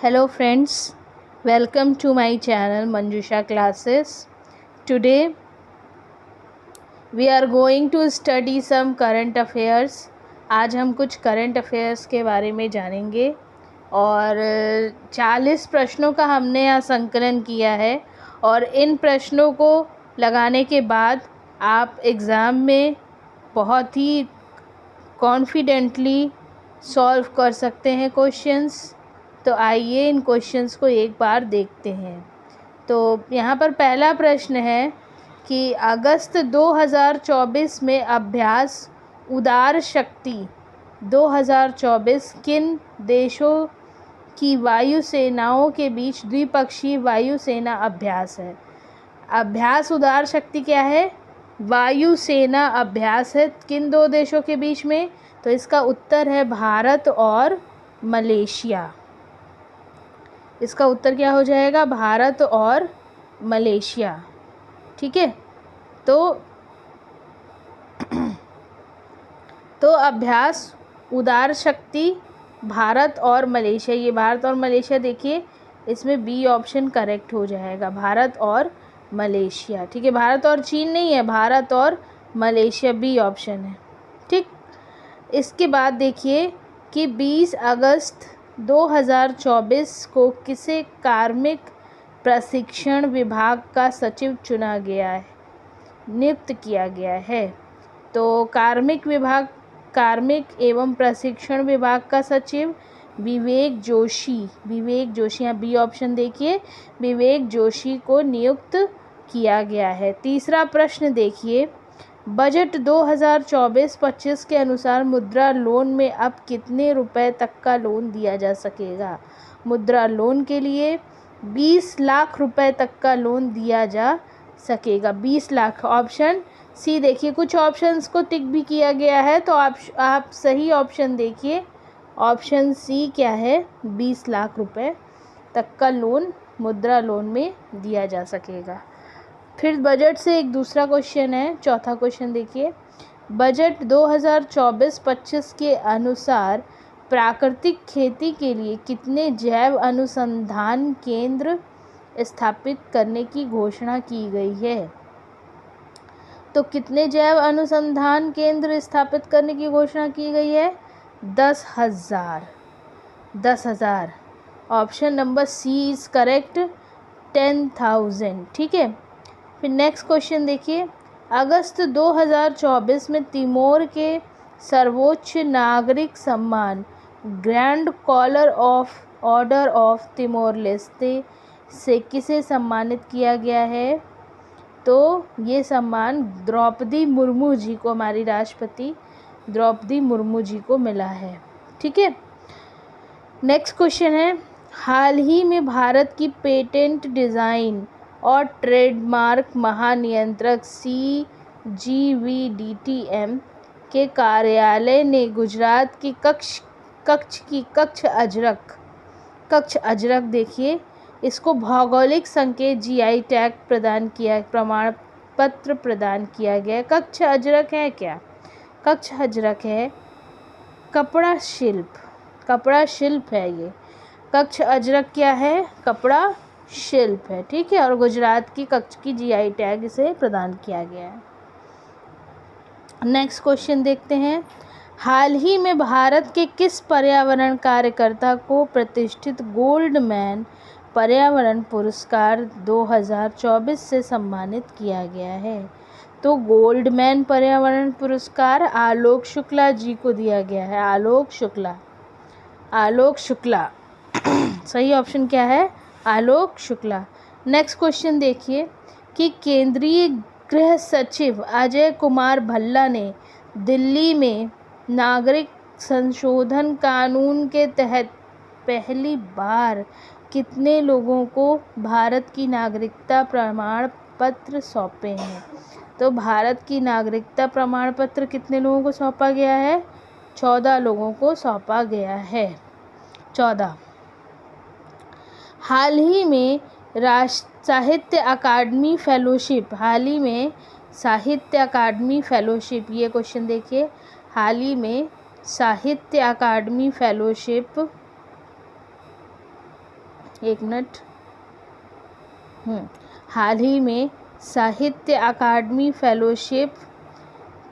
Hello friends, welcome to my channel Manjusha Classes. Today we are going to study some current affairs. आज हम कुछ current affairs के बारे में जानेंगे और 40 प्रश्नों का हमने यहाँ संकलन किया है और इन प्रश्नों को लगाने के बाद आप एग्ज़ाम में बहुत ही कॉन्फिडेंटली सॉल्व कर सकते हैं क्वेश्चंस। तो आइए इन क्वेश्चंस को एक बार देखते हैं। तो यहाँ पर पहला प्रश्न है कि अगस्त 2024 में अभ्यास उदार शक्ति 2024 किन देशों की वायुसेनाओं के बीच द्विपक्षीय वायुसेना अभ्यास है। अभ्यास उदार शक्ति क्या है? वायुसेना अभ्यास है। किन दो देशों के बीच में? तो इसका उत्तर है भारत और मलेशिया। इसका उत्तर क्या हो जाएगा? भारत और मलेशिया। ठीक है। तो अभ्यास उदार शक्ति भारत और मलेशिया, ये भारत और मलेशिया देखिए, इसमें बी ऑप्शन करेक्ट हो जाएगा, भारत और मलेशिया। ठीक है, भारत और चीन नहीं है, भारत और मलेशिया बी ऑप्शन है। ठीक, इसके बाद देखिए कि 20 अगस्त 2024 को किसे कार्मिक प्रशिक्षण विभाग का सचिव चुना गया है, नियुक्त किया गया है। तो कार्मिक एवं प्रशिक्षण विभाग का सचिव विवेक जोशी यहाँ बी ऑप्शन देखिए, विवेक जोशी को नियुक्त किया गया है। तीसरा प्रश्न देखिए, बजट 2024-25 के अनुसार मुद्रा लोन में अब कितने रुपए तक का लोन दिया जा सकेगा? मुद्रा लोन के लिए 20 लाख रुपए तक का लोन दिया जा सकेगा। 20 लाख ऑप्शन सी देखिए, कुछ ऑप्शंस को टिक भी किया गया है, तो आप सही ऑप्शन देखिए, ऑप्शन सी क्या है? 20 लाख रुपए तक का लोन मुद्रा लोन में दिया जा सकेगा। फिर बजट से एक दूसरा क्वेश्चन है, चौथा क्वेश्चन देखिए, बजट 2024-25 के अनुसार प्राकृतिक खेती के लिए कितने जैव अनुसंधान केंद्र स्थापित करने की घोषणा की गई है? तो कितने जैव अनुसंधान केंद्र स्थापित करने की घोषणा की गई है? 10,000। Option number C is correct, 10,000। ठीक है। फिर नेक्स्ट क्वेश्चन देखिए, अगस्त 2024 में तिमोर के सर्वोच्च नागरिक सम्मान grand collar of order of Timor Leste से किसे सम्मानित किया गया है? तो ये सम्मान द्रौपदी मुर्मू जी को, हमारी राष्ट्रपति द्रौपदी मुर्मू जी को मिला है। ठीक है। नेक्स्ट क्वेश्चन है, हाल ही में भारत की पेटेंट डिज़ाइन और ट्रेडमार्क महानियंत्रक CGVDTM के कार्यालय ने गुजरात की कच्छ अजरक देखिए, इसको भौगोलिक संकेत GI टैग प्रदान किया, प्रमाण पत्र प्रदान किया गया। कच्छ अजरक है क्या? कच्छ अजरक है कपड़ा शिल्प है ये। कच्छ अजरक क्या है? कपड़ा शिल्प है। ठीक है, और गुजरात की कच्छ की GI टैग इसे प्रदान किया गया है। नेक्स्ट क्वेश्चन देखते हैं, हाल ही में भारत के किस पर्यावरण कार्यकर्ता को प्रतिष्ठित गोल्डमैन पर्यावरण पुरस्कार 2024 से सम्मानित किया गया है? तो गोल्डमैन पर्यावरण पुरस्कार आलोक शुक्ला जी को दिया गया है। आलोक शुक्ला सही ऑप्शन क्या है? आलोक शुक्ला। नेक्स्ट क्वेश्चन देखिए कि केंद्रीय गृह सचिव अजय कुमार भल्ला ने दिल्ली में नागरिक संशोधन कानून के तहत पहली बार कितने लोगों को भारत की नागरिकता प्रमाण पत्र सौंपे हैं? तो भारत की नागरिकता प्रमाण पत्र कितने लोगों को सौंपा गया है? 14 लोगों को सौंपा गया है। 14। हाल ही में साहित्य अकादमी फेलोशिप, ये क्वेश्चन देखिए, हाल ही में साहित्य अकादमी फेलोशिप एक मिनट। हाल ही में साहित्य अकादमी फेलोशिप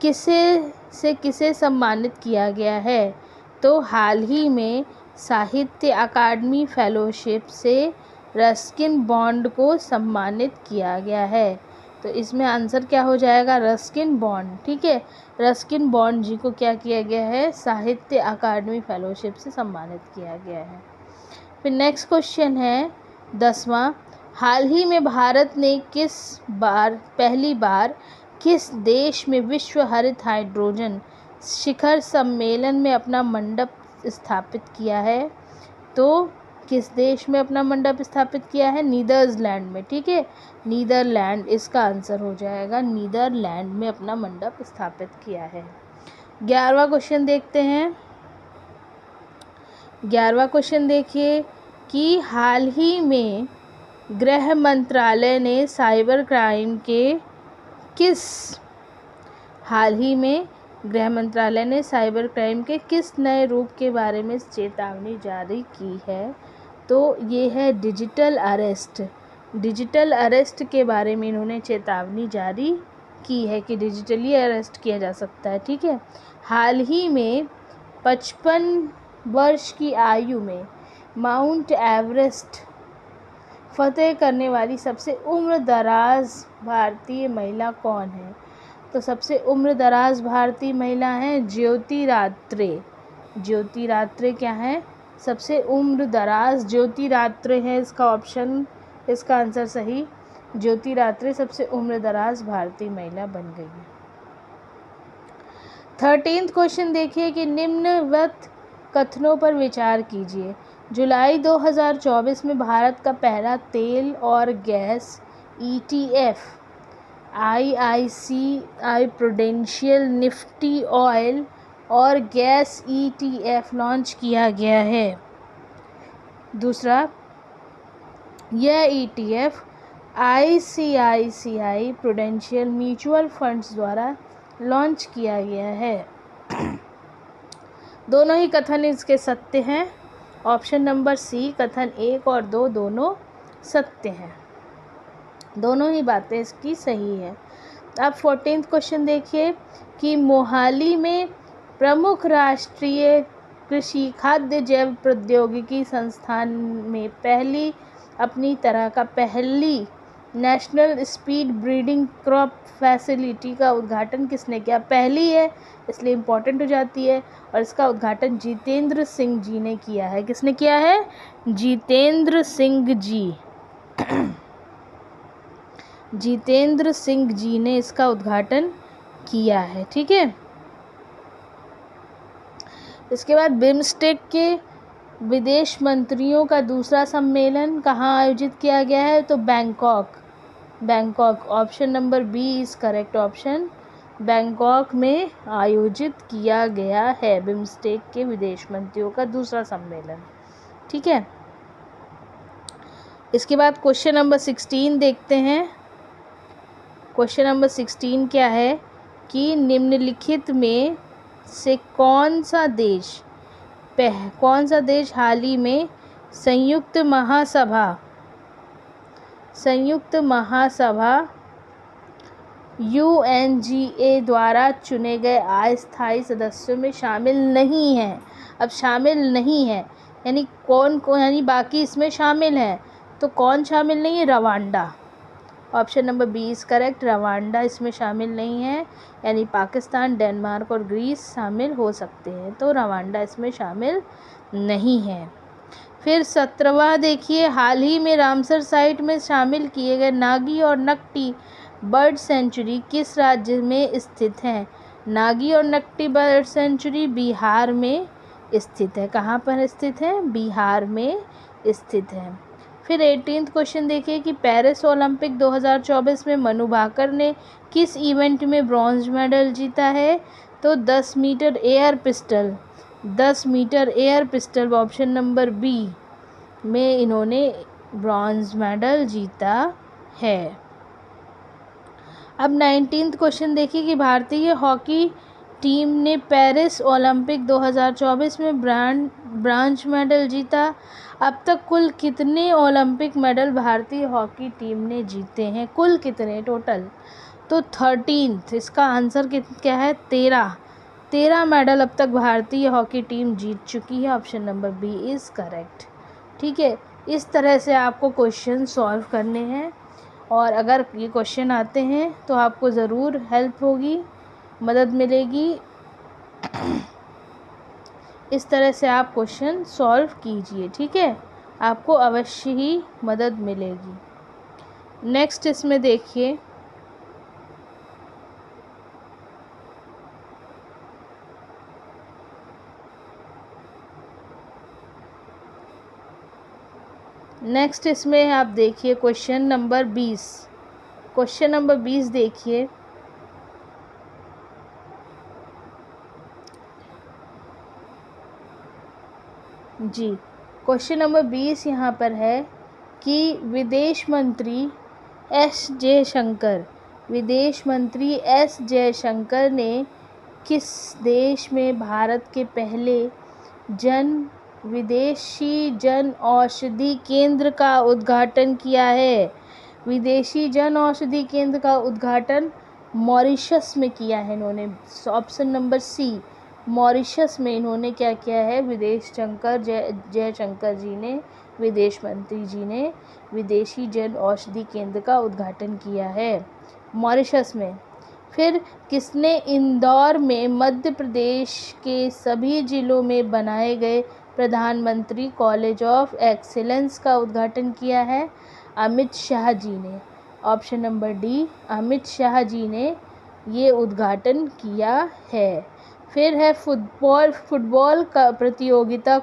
किसे सम्मानित किया गया है? तो हाल ही में साहित्य अकादमी फेलोशिप से रस्किन बॉन्ड को सम्मानित किया गया है। तो इसमें आंसर क्या हो जाएगा? Ruskin bond. ठीक है, रस्किन बॉन्ड जी को क्या किया गया है? साहित्य अकादमी फेलोशिप से सम्मानित किया गया है। फिर नेक्स्ट क्वेश्चन है 10वां। हाल ही में भारत ने पहली बार किस देश में विश्व हरित हाइड्रोजन शिखर सम्मेलन में अपना मंडप स्थापित किया है? तो किस देश में अपना मंडप स्थापित किया है? नीदरलैंड में। ठीक है, नीदरलैंड इसका आंसर हो जाएगा। नीदरलैंड में अपना मंडप स्थापित किया है। 11वां क्वेश्चन देखते हैं। 11वां क्वेश्चन देखिए कि हाल ही में गृह मंत्रालय ने साइबर क्राइम के किस नए रूप के बारे में चेतावनी जारी की है? तो ये है डिजिटल अरेस्ट। डिजिटल अरेस्ट के बारे में इन्होंने चेतावनी जारी की है कि डिजिटली अरेस्ट किया जा सकता है। ठीक है, हाल ही में 55 वर्ष की आयु में माउंट एवरेस्ट फतेह करने वाली सबसे उम्रदराज भारतीय महिला कौन है? तो सबसे उम्रदराज भारतीय महिला हैं ज्योति रात्रे। ज्योति रात्रे क्या है? सबसे उम्रदराज ज्योति रात्रे है इसका ऑप्शन, इसका आंसर सही। ज्योति रात्रे सबसे उम्रदराज भारतीय महिला बन गई है। 13वां क्वेश्चन देखिए कि निम्नवत कथनों पर विचार कीजिए। जुलाई 2024 में भारत का पहला तेल और gas ETF IICI prudential Nifty oil और गैस ETF लॉन्च किया गया है। दूसरा, यह ETF ICICI prudential mutual funds द्वारा लॉन्च किया गया है। दोनों ही कथन इसके सत्य हैं। ऑप्शन नंबर सी, कथन 1 और 2 दोनों सत्य हैं। दोनों ही बातें इसकी सही है। अब 14वां क्वेश्चन देखिए कि मोहाली में प्रमुख राष्ट्रीय कृषि खाद्य जैव प्रौद्योगिकी संस्थान में अपनी तरह का पहली national speed breeding crop facility का उद्घाटन किसने किया? पहली है इसलिए इम्पोर्टेंट हो जाती है, और इसका उद्घाटन जितेंद्र सिंह जी ने किया है। किसने किया है? जितेंद्र सिंह जी। जितेंद्र सिंह जी ने इसका उद्घाटन किया है। ठीक है, इसके बाद बिम्स्टेक के विदेश मंत्रियों का दूसरा सम्मेलन कहाँ आयोजित किया गया है? तो Bangkok. Option number B is correct option. Bangkok में आयोजित किया गया है बिम्स्टेक के विदेश मंत्रियों का दूसरा सम्मेलन। ठीक है, इसके बाद क्वेश्चन नंबर 16 देखते हैं। क्वेश्चन नंबर 16 क्या है कि निम्नलिखित में से कौन सा देश हाल ही में संयुक्त महासभा UNGA द्वारा चुने गए अस्थायी सदस्यों में शामिल नहीं है? अब शामिल नहीं है यानी यानी बाकी इसमें शामिल है, तो कौन शामिल नहीं है? Rwanda. Option number B is correct. Rwanda इसमें शामिल नहीं है, यानी पाकिस्तान, डेनमार्क और ग्रीस शामिल हो सकते हैं, तो रवांडा इसमें शामिल नहीं है। फिर 17वां देखिए, हाल ही में रामसर साइट में शामिल किए गए नागी और नकटी बर्ड सेंचुरी किस राज्य में स्थित है? नागी और नकटी बर्ड सेंचुरी बिहार में स्थित है। कहाँ पर स्थित है? बिहार में स्थित है। फिर 18वां क्वेश्चन देखिए कि पेरिस ओलंपिक 2024 में मनु भाकर ने किस इवेंट में ब्रॉन्ज मेडल जीता है? तो 10 metre air pistol. 10 metre air pistol option number B में इन्होंने ब्रॉन्ज मेडल जीता है। अब 19वां क्वेश्चन देखिए कि भारतीय हॉकी टीम ने पेरिस ओलंपिक 2024 में ब्रांज मेडल जीता? अब तक कुल कितने ओलंपिक मेडल भारतीय हॉकी टीम ने जीते हैं? कुल कितने टोटल? तो 13th इसका आंसर क्या है? 13 मेडल अब तक भारतीय हॉकी टीम जीत चुकी है। Option number B is correct. ठीक है, इस तरह से आपको क्वेश्चन सॉल्व करने हैं, और अगर ये क्वेश्चन आते हैं तो आपको ज़रूर हेल्प होगी, मदद मिलेगी। इस तरह से आप क्वेश्चन सॉल्व कीजिए, ठीक है, आपको अवश्य ही मदद मिलेगी। नेक्स्ट इसमें देखिए, नेक्स्ट इसमें आप देखिए क्वेश्चन नंबर 20। क्वेश्चन नंबर 20 देखिए, जी क्वेश्चन नंबर 20 यहाँ पर है कि विदेश मंत्री एस जयशंकर ने किस देश में भारत के पहले विदेशी जन औषधि केंद्र का उद्घाटन किया है? विदेशी जन औषधि केंद्र का उद्घाटन मॉरिशस में किया है इन्होंने। ऑप्शन नंबर सी, मॉरिशस में इन्होंने क्या किया है? जयशंकर जी ने, विदेश मंत्री जी ने विदेशी जन औषधि केंद्र का उद्घाटन किया है मॉरिशस में। फिर किसने इंदौर में मध्य प्रदेश के सभी जिलों में बनाए गए प्रधानमंत्री कॉलेज ऑफ एक्सीलेंस का उद्घाटन किया है? अमित शाह जी ने। Option number D, Amit Shah ji ने ये उद्घाटन किया है। फिर है फुटबॉल का प्रतियोगिता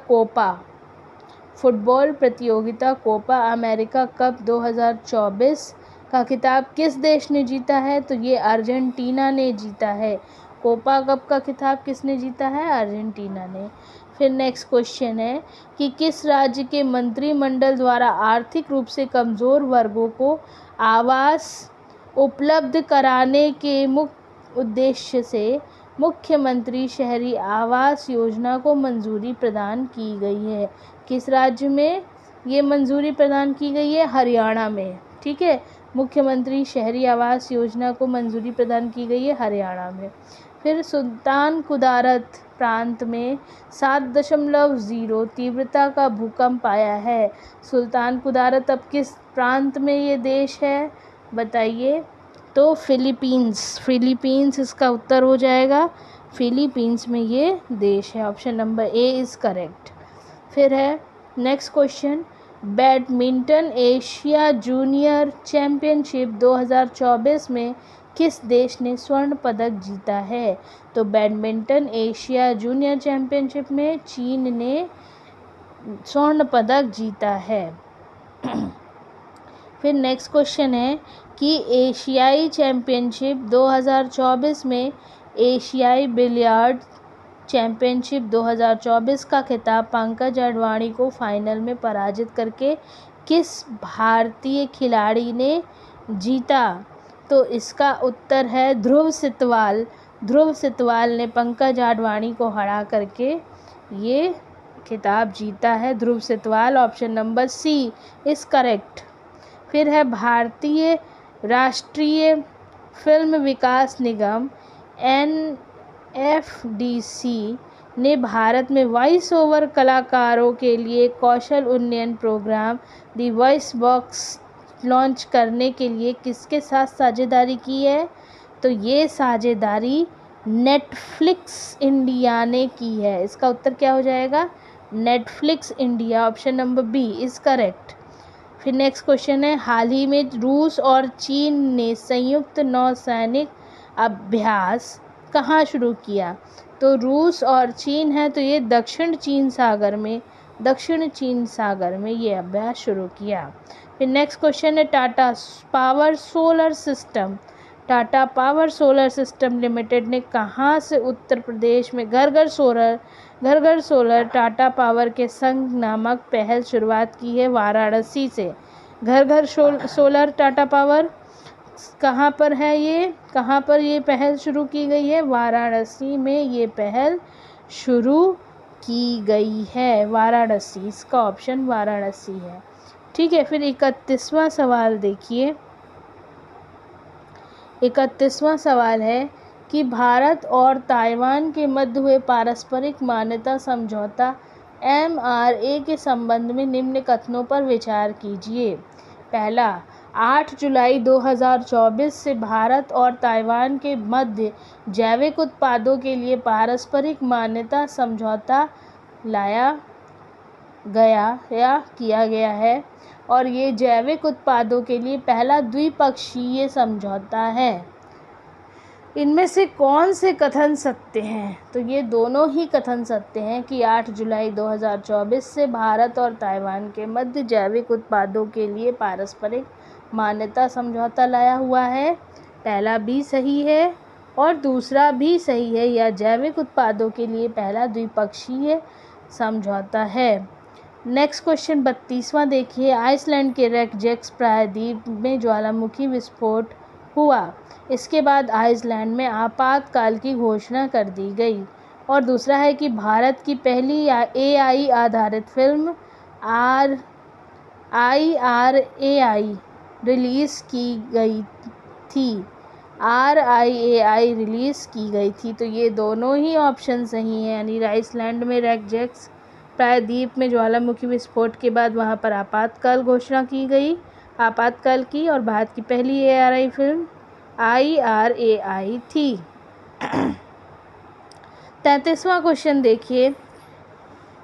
कोपा अमेरिका कप 2024 का खिताब किस देश ने जीता है? तो ये अर्जेंटीना ने जीता है। कोपा कप का खिताब किसने जीता है? अर्जेंटीना ने। फिर नेक्स्ट क्वेश्चन है कि किस राज्य के मंत्रिमंडल द्वारा आर्थिक रूप से कमज़ोर वर्गों को आवास उपलब्ध कराने के मुख्य उद्देश्य से मुख्यमंत्री शहरी आवास योजना को मंजूरी प्रदान की गई है? किस राज्य में ये मंजूरी प्रदान की गई है? हरियाणा में। ठीक है, मुख्यमंत्री शहरी आवास योजना को मंजूरी प्रदान की गई है हरियाणा में। फिर सुल्तान कुदारत प्रांत में 7.0 तीव्रता का भूकंप आया है। सुल्तान कुदारत अब किस प्रांत में ये देश है बताइए? तो फिलीपींस इसका उत्तर हो जाएगा। फिलीपींस में ये देश है। Option number A is correct. फिर है next question, badminton Asia junior championship 2024 में किस देश ने स्वर्ण पदक जीता है? तो बैडमिंटन एशिया जूनियर चैम्पियनशिप में चीन ने स्वर्ण पदक जीता है। फिर नेक्स्ट क्वेश्चन है कि एशियाई चैम्पियनशिप 2024 में एशियाई बिलियर्ड चैम्पियनशिप 2024 का खिताब पंकज अडवाणी को फाइनल में पराजित करके किस भारतीय खिलाड़ी ने जीता? तो इसका उत्तर है ध्रुव सितवाल ने पंकज अडवाणी को हरा करके ये खिताब जीता है, Dhruv Sitwal. Option number C is correct. फिर है भारतीय राष्ट्रीय फिल्म विकास निगम NFDC ने भारत में वॉइस ओवर कलाकारों के लिए कौशल उन्नयन programme the voice box launch करने के लिए किसके साथ साझेदारी की है? तो ये साझेदारी नेटफ्लिक्स इंडिया ने की है। इसका उत्तर क्या हो जाएगा? Netflix India. Option number B is correct. फिर नेक्स्ट क्वेश्चन है, हाल ही में रूस और चीन ने संयुक्त नौसैनिक अभ्यास कहाँ शुरू किया? तो रूस और चीन है तो ये दक्षिण चीन सागर में ये अभ्यास शुरू किया। फिर नेक्स्ट क्वेश्चन है, Tata power solar system limited ने कहाँ से उत्तर प्रदेश में घर घर सोलर टाटा पावर के संग नामक पहल शुरुआत की है? वाराणसी से। घर घर सोलर टाटा पावर कहाँ पर है ये, कहाँ पर ये पहल शुरू की गई है? वाराणसी में ये पहल शुरू की गई है, वाराणसी, इसका ऑप्शन वाराणसी है। ठीक है, फिर 31वां सवाल देखिए। 31वां सवाल है कि भारत और ताइवान के मध्य हुए पारस्परिक मान्यता समझौता MRA के संबंध में निम्न कथनों पर विचार कीजिए। पहला, 8 जुलाई 2024 से भारत और ताइवान के मध्य जैविक उत्पादों के लिए पारस्परिक मान्यता समझौता लाया गया या किया गया है और ये जैविक उत्पादों के लिए पहला द्विपक्षीय समझौता है। इनमें से कौन से कथन सत्य हैं? तो ये दोनों ही कथन सत्य हैं कि 8 जुलाई 2024 से भारत और ताइवान के मध्य जैविक उत्पादों के लिए पारस्परिक मान्यता समझौता लाया हुआ है। पहला भी सही है और दूसरा भी सही है, या जैविक उत्पादों के लिए पहला द्विपक्षीय समझौता है। नेक्स्ट क्वेश्चन 32वां देखिए। आइसलैंड के रेकजेक्स प्रायद्वीप में ज्वालामुखी विस्फोट हुआ, इसके बाद आइसलैंड में आपातकाल की घोषणा कर दी गई। और दूसरा है कि भारत की पहली AI आधारित फिल्म RIAI रिलीज़ की गई थी, RIAI रिलीज़ की गई थी। तो ये दोनों ही ऑप्शन सही हैं, यानी आइसलैंड में रेकजेक्स प्रायद्वीप में ज्वालामुखी विस्फोट के बाद वहाँ पर आपातकाल घोषणा की गई, आपातकाल की, और भारत की पहली ARI फिल्म IRAI थी। 33वां क्वेश्चन देखिए।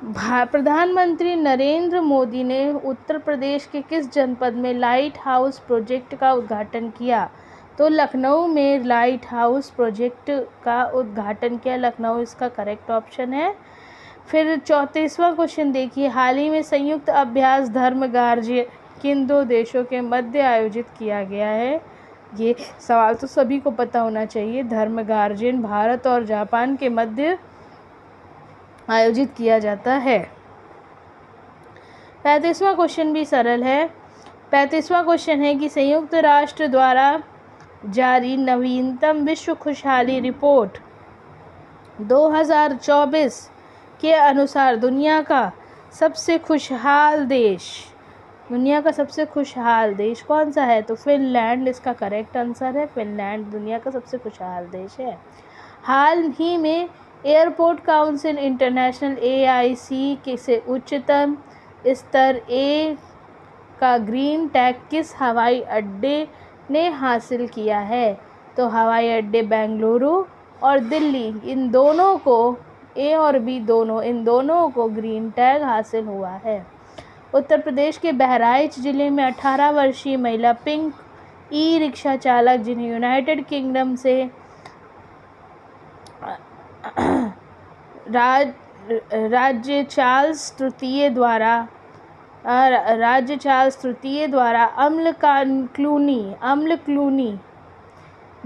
प्रधानमंत्री नरेंद्र मोदी ने उत्तर प्रदेश के किस जनपद में लाइट हाउस प्रोजेक्ट का उद्घाटन किया? तो लखनऊ में लाइट हाउस प्रोजेक्ट का उद्घाटन किया, लखनऊ इसका करेक्ट ऑप्शन है। फिर 34वां क्वेश्चन देखिए। हाल ही में संयुक्त अभ्यास धर्म गार्जियन किन दो देशों के मध्य आयोजित किया गया है? ये सवाल तो सभी को पता होना चाहिए। धर्म गार्जियन भारत और जापान के मध्य आयोजित किया जाता है। 35वां क्वेश्चन भी सरल है। 35वां क्वेश्चन है कि संयुक्त राष्ट्र द्वारा जारी नवीनतम विश्व खुशहाली रिपोर्ट 2024 के अनुसार दुनिया का सबसे खुशहाल देश कौन सा है? तो फिनलैंड इसका करेक्ट आंसर है। फिनलैंड दुनिया का सबसे खुशहाल देश है। हाल ही में एयरपोर्ट काउंसिल इंटरनेशनल AIC से उच्चतम स्तर A का ग्रीन टैग किस हवाई अड्डे ने हासिल किया है? तो हवाई अड्डे बेंगलुरु और दिल्ली, इन दोनों को, A और B दोनों, इन दोनों को ग्रीन टैग हासिल हुआ है। उत्तर प्रदेश के बहराइच जिले में 18 वर्षीय महिला पिंक ई-रिक्शा चालक, जिन्हें यूनाइटेड किंगडम से राज्य चार्ल्स तृतीय द्वारा अम्ल क्लूनी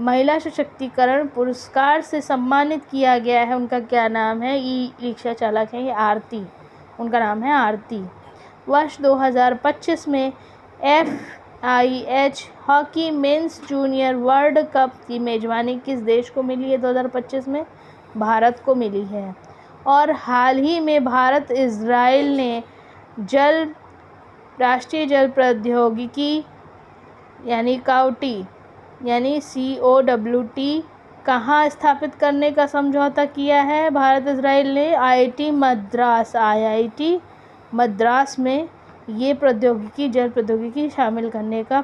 महिला सशक्तिकरण पुरस्कार से सम्मानित किया गया है। उनका क्या नाम है? ई-रिक्शा चालक है ये आरती, उनका नाम है आरती। वर्ष 2025 में FIH hockey mains junior world cup की मेज़बानी किस देश को मिली है? 2025 में भारत को मिली है। और हाल ही में भारत इजराइल ने राष्ट्रीय जल प्रौद्योगिकी यानी COWT कहाँ स्थापित करने का समझौता किया है? भारत इजराइल ने IIT मद्रास में ये जल प्रौद्योगिकी शामिल करने का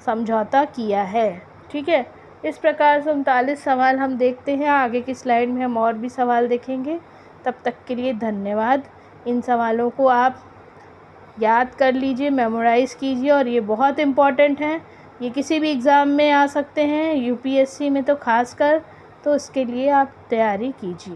समझौता किया है। ठीक है, इस प्रकार से 39 सवाल हम देखते हैं। आगे की स्लाइड में हम और भी सवाल देखेंगे। तब तक के लिए धन्यवाद। इन सवालों को आप याद कर लीजिए, मेमोराइज़ कीजिए, और ये बहुत इम्पॉर्टेंट हैं। ये किसी भी एग्ज़ाम में आ सकते हैं, UPSC में तो खासकर, तो इसके लिए आप तैयारी कीजिए।